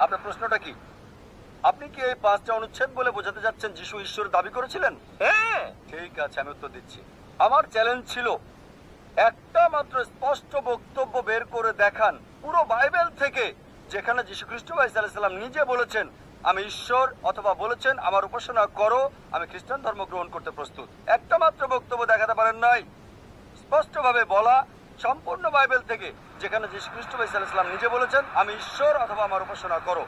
আপনার প্রশ্নটা কি? আপনি কি এই 5টা অনুচ্ছেদ বলে বোঝাতে যাচ্ছেন যিশু ঈশ্বর দাবি করেছিলেন? হ্যাঁ। ঠিক আছে, আমি উত্তর দিচ্ছি। আমার চ্যালেঞ্জ ছিল একটা মাত্র স্পষ্ট বক্তব্য বের করে দেখান পুরো বাইবেল থেকে যেখানে যীশু খ্রিস্ট ঈসা আলাইহিস সালাম নিজে বলেছেন আমি ঈশ্বর, অথবা বলেছেন আমার উপাসনা করো, আমি খ্রিস্টান ধর্ম গ্রহণ করতে প্রস্তুত। একটা মাত্র বক্তব্য দেখাতে পারেন নাই স্পষ্টভাবে বলা সম্পূর্ণ বাইবেল থেকে যেখানে যীশু খ্রিস্ট ঈসা আলাইহিস সালাম নিজে বলেছেন আমি ঈশ্বর অথবা আমার উপাসনা করো।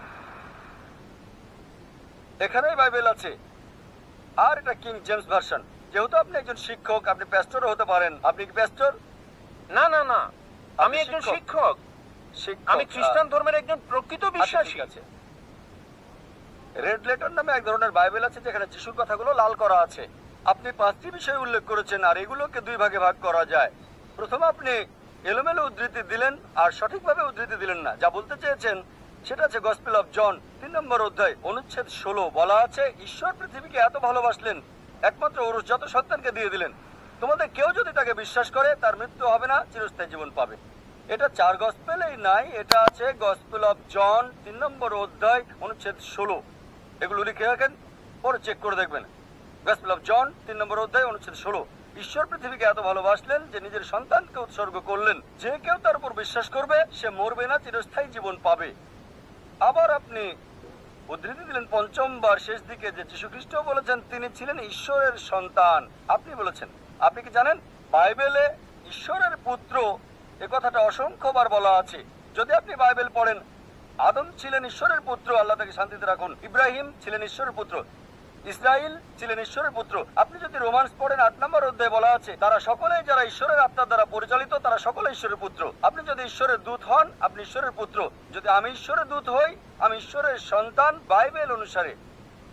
এখানেই বাইবেল আছে। আর এটা কিং জেমস ভার্সন। যেহেতু আপনি একজন শিক্ষক, আপনি প্যাস্টরও হতে পারেন। আপনি কি প্যাস্টর? না না না, আমি একজন শিক্ষক। আমি খ্রিস্টান ধর্মের একজন প্রকৃত বিশ্বাসী। আছে। রেড লেটার নামে এক ধরনের বাইবেল আছে যেখানে যিশুর কথাগুলো লাল করা আছে। আপনি 5টি বিষয় উল্লেখ করেছেন আর এগুলোকে 2 ভাগে ভাগ করা যায়। প্রথমে আপনি এলোমেলো উদ্ধৃতি দিলেন আর সঠিকভাবে উদ্ধৃতি দিলেন না। যা বলতে চেয়েছেন সেটা আছে গসপেল অফ জন 3 নম্বর অধ্যায় অনুচ্ছেদ 16 বলা আছে ঈশ্বর পৃথিবীকে এত ভালোবাসলেন একমাত্র ওরসজাত সন্তানকে দিয়ে দিলেন। তোমাদের কেউ যদি তাকে বিশ্বাস করে তার মৃত্যু হবে না, চিরস্থায়ী জীবন পাবে। এটা 4 গসপেলেই নাই, এটা আছে গসপেল অফ জন 3 নম্বর অধ্যায় অনুচ্ছেদ 16। এগুলো লিখে রাখেন, পরে চেক করে দেখবেন। গসপেল অফ জন 3 নম্বর অধ্যায় অনুচ্ছেদ 16। ঈশ্বর পৃথিবীকে এত ভালোবাসলেন যে নিজের সন্তানকে উৎসর্গ করলেন, যে কেউ তার উপর বিশ্বাস করবে সে মরবে না, চিরস্থায়ী জীবন পাবে। আবার আপনি উদ্ধৃতি দিলেন 5ম বার শেষ দিকে যে যীশু খ্রিস্ট বলেছেন তিনি ছিলেন ঈশ্বরের সন্তান। আপনি বলেছেন, আপনি কি জানেন বাইবেলে ঈশ্বরের পুত্র এ কথাটা অসংখ্যবার বলা আছে। যদি আপনি বাইবেল পড়েন, আদম ছিলেন ঈশ্বরের পুত্র, আল্লাহ তাকে শান্তিতে রাখুন। ইব্রাহিম ছিলেন ঈশ্বরের পুত্র, ইসরাইল ছিলেন ঈশ্বরের পুত্র। আপনি যদি রোমান্স পড়েন 8 নম্বর অধ্যায়ে বলা আছে তারা সকলেই যারা ঈশ্বরের আত্মার দ্বারা পরিচালিত তারা সকলে ঈশ্বরের পুত্র। আপনি যদি ঈশ্বরের দূত হন আপনি ঈশ্বরের পুত্র। যদি আমি ঈশ্বরের দূত হই আমি ঈশ্বরের সন্তান বাইবেল অনুসারে।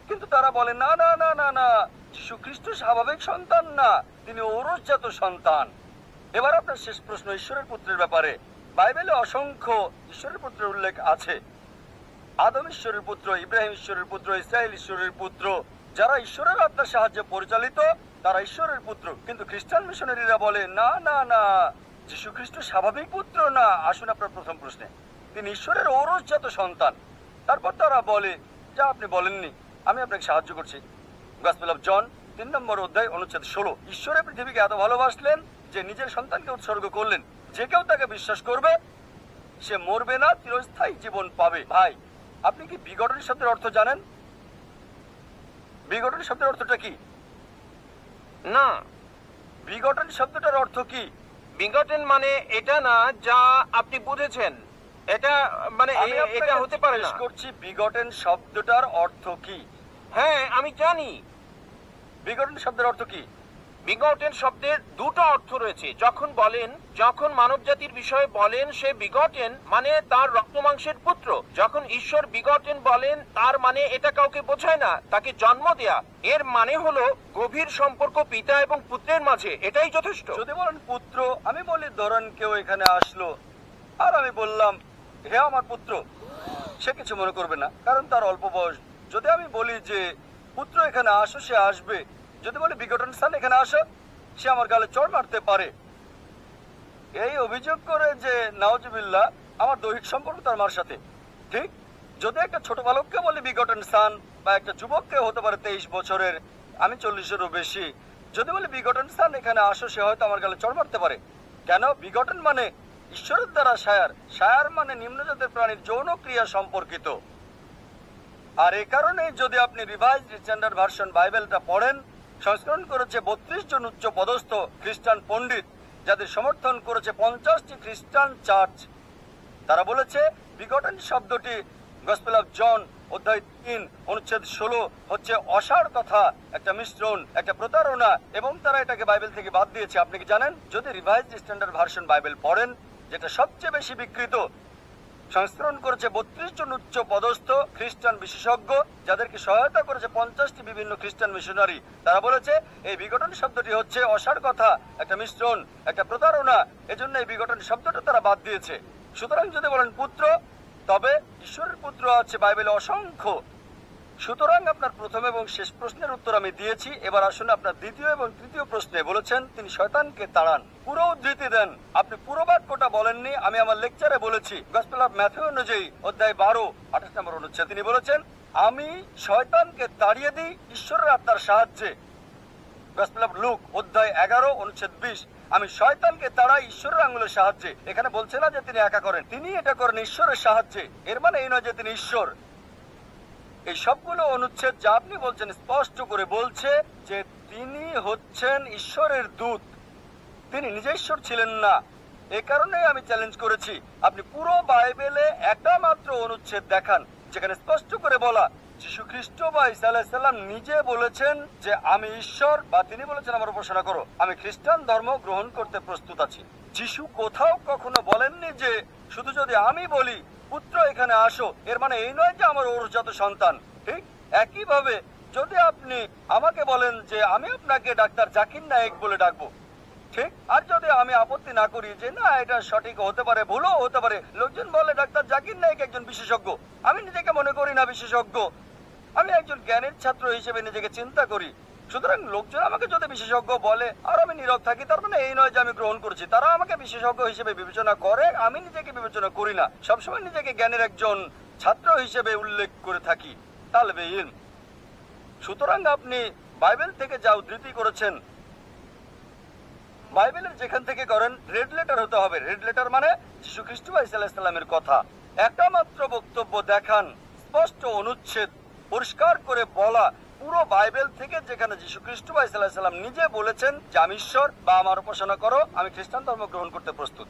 কিন্তু তারা বলে না না না না না, যীশু খ্রিস্ট স্বাভাবিক সন্তান না, তিনি ঔরসজাত সন্তান। এবার আপনার শেষ প্রশ্ন ঈশ্বরের পুত্রের ব্যাপারে। বাইবেলে অসংখ্য ঈশ্বরের পুত্রের উল্লেখ আছে। আদম ঈশ্বরের পুত্র, ইব্রাহিম ঈশ্বরের পুত্র, ইসরাইল ঈশ্বরের পুত্র। যারা ঈশ্বরের আত্মার সাহায্যে পরিচালিত তারা ঈশ্বরের পুত্র। কিন্তু খ্রিস্টান মিশনারিরা বলে না না না, যীশু খ্রিস্ট স্বাভাবিক পুত্র না। আসুন আপনার প্রথম প্রশ্নে, তিনি ঈশ্বরের ঔরসজাত সন্তান। তারপর তারা বলে যা আপনি বলেননি, আমি আপনাকে সাহায্য করছি। গসপেল অফ জন 3 নম্বর অধ্যায় অনুচ্ছেদ 16। ঈশ্বরের পৃথিবীকে এত ভালোবাসলেন যে নিজের সন্তানকে উৎসর্গ করলেন, যে কেউ তাকে বিশ্বাস করবে সে মরবে না, চিরস্থায়ী জীবন পাবে। ভাই, আপনি কি বিগটন শব্দের অর্থ জানেন? বিগটন শব্দের অর্থটা কি? না। বিগটন শব্দটার অর্থ কি? বিগটেন মানে এটা না যা আপনি বুঝেছেন। এটা মানে এটা হতে পারে না। করছি বিগটন শব্দটার অর্থ কি? হ্যাঁ আমি জানি। বিগটন শব্দের অর্থ কি? বিগটেন শব্দের 2টো অর্থ রয়েছে। যখন মানব জাতির বিষয়ে বলেন সে বিগটেন মানে তার রক্ত মাংসের পুত্র। যখন ঈশ্বর বিগটেন বলেন তার মানে এটা কাউকে বোঝায় না, তাকে জন্ম দেয়া। এর মানে হলো গভীর সম্পর্ক পিতা এবং পুত্রের মাঝে, এটাই যথেষ্ট। যদি বলেন পুত্র, আমি বলি ধরেন কেউ এখানে আসলো আর আমি বললাম হে আমার পুত্র, সে কিছু মনে করবে না কারণ তার অল্প বয়স। যদি আমি বলি যে পুত্র এখানে আসো, সে আসবে। যদি বলি বিগটন স্থান এখানে আসো, সে আমার গালে চড় মারতে পারে। এই অভিযোগ করে যে নাউজুবিল্লাহ আমার দৈহিক সম্পর্ক তার মার সাথে। ঠিক যদি একটা ছোট বালককে বলি বিগটন স্থান, বা একটা যুবককে হতে পারে 23 বছরের, আমি 40-এরও বেশি, যদি বলি বিগটন স্থান এখানে আসো, সে হয়তো আমার গালে চড় মারতে পারে। কেন? বিগটন মানে ঈশ্বরের দ্বারা সায়ার, সায়ার মানে নিম্নজাতের প্রাণীর যৌন ক্রিয়া সম্পর্কিত। আর এ কারণে যদি আপনি রিভাইজড স্ট্যান্ডার্ড ভার্সন বাইবেলটা পড়েন, সংস্করণ করেছে 32 জন উচ্চ পদস্থ খ্রিস্টান পণ্ডিত, যাদের সমর্থন করেছে 50টি খ্রিস্টান চার্চ। তারা বলেছে বিগটন শব্দটি গসপেল অফ জন অধ্যায় 3 অনুচ্ছেদ 16 হচ্ছে অসার কথা, একটা মিশ্রণ, একটা প্রতারণা, এবং তারা এটাকে বাইবেল থেকে বাদ দিয়েছে। আপনি কি জানেন? যদি রিভাইজড স্ট্যান্ডার্ড ভার্সন বাইবেল পড়েন, যেটা সবচেয়ে বেশি বিকৃত, সংস্করণ করেছে 32 জন উচ্চ পদস্থ খ্রিস্টান বিশেষজ্ঞ, যাদেরকে সহায়তা করেছে 50টি বিভিন্ন খ্রিস্টান মিশনারি। তারা বলেছে এই বিঘটন শব্দটি হচ্ছে অসার কথা, একটা মিশ্রণ, একটা প্রতারণা, এজন্য এই বিঘটন শব্দটা তারা বাদ দিয়েছে। সুতরাং যদি বলেন পুত্র, তবে ঈশ্বরের পুত্র আছে বাইবেলে অসংখ্য। সুতরাং আপনার প্রথম এবং শেষ প্রশ্নের উত্তর আমি দিয়েছি। এবার আসুন আপনার দ্বিতীয় এবং তৃতীয় প্রশ্নে বলেছেন তিনি শয়তানকে তাড়ান। পুরো উদ্ধৃতি দেন। আপনি পুরো বাক্যটা বলেননি। আমি আমার লেকচারে বলেছি গসপেল অফ ম্যাথিউ অনুযায়ী অধ্যায় 12 28 নম্বর অনুচ্ছেদ তিনি বলেছেন আমি শয়তানকে তাড়িয়ে দিই ঈশ্বরের আত্মার সাহায্যে। গসপেল অফ লুক অধ্যায় 11 অনুচ্ছেদ 20 আমি শয়তানকে তাড়াই ঈশ্বরের আঙুলের সাহায্যে। এখানে বলছে না যে তিনি একা করেন, তিনি এটা করেন ঈশ্বরের সাহায্যে। এর মানে এই নয় যে তিনি ঈশ্বর। এই সবগুলো অনুচ্ছেদ যা আপনি বলছেন স্পষ্ট করে বলছে যে তিনি হচ্ছেন ঈশ্বরের দূত, তিনি নিজে ঈশ্বর ছিলেন না। এ কারণে আমি চ্যালেঞ্জ করেছি আপনি পুরো বাইবেলে একটা মাত্র অনুচ্ছেদ দেখান যেখানে স্পষ্ট করে বলা যীশু খ্রিস্ট বা ঈসা আলাইহিস সালাম নিজে বলেছেন যে আমি ঈশ্বর, বা তিনি বলেছেন আমার উপাসনা করো, আমি খ্রিস্টান ধর্ম গ্রহণ করতে প্রস্তুত আছি। যীশু কোথাও কখনো বলেননি যে শুধু যদি আমি বলি পুত্র এখানে আসো, এর মানে এই নয় যে আমার ওরজাত সন্তান। ঠিক একইভাবে যদি আপনি আমাকে বলেন যে আমি আপনাকে ডাক্তার জাকির নায়েক বলে ডাকবো, ঠিক, আর যদি আমি আপত্তি না করি যে না এটা সঠিক হতে পারে ভুলও হতে পারে, লোকজন বলে ডাক্তার জাকির নায়েক একজন বিশেষজ্ঞ, আমি নিজেকে মনে করি না বিশেষজ্ঞ, আমি একজন জ্ঞানের ছাত্র হিসেবে নিজেকে চিন্তা করি। সুতরাং লোকজন আমাকে যদি বিশেষজ্ঞ বলে আর আমি নীরব থাকি, তার মানে এই নয় যে আমি গ্রহণ করছি। তারা আমাকে বিশেষজ্ঞ হিসেবে বিবেচনা করে, আমি নিজেকে বিবেচনা করি না। সবসময় নিজেকে জ্ঞানের একজন ছাত্র হিসেবে উল্লেখ করে থাকি, তালবে ইলম। সুতরাং আপনি বাইবেল থেকে যা উদ্ধৃতি করেছেন, বাইবেলের যেখান থেকে করেন রেড লেটার হতে হবে। রেড লেটার মানে যীশু খ্রিস্ট বা ঈসা আলাইহিস সালামের কথা। একটা মাত্র বক্তব্য দেখান, স্পষ্ট অনুচ্ছেদ, পরিষ্কার করে বলা পুরো বাইবেল থেকে যেখানে যীশু খ্রিস্ট বা ঈসা আলাইহিস সালাম নিজে বলেছেন যে আমি ঈশ্বর বা আমার উপাসনা করো, আমি খ্রিস্টান ধর্ম গ্রহণ করতে প্রস্তুত।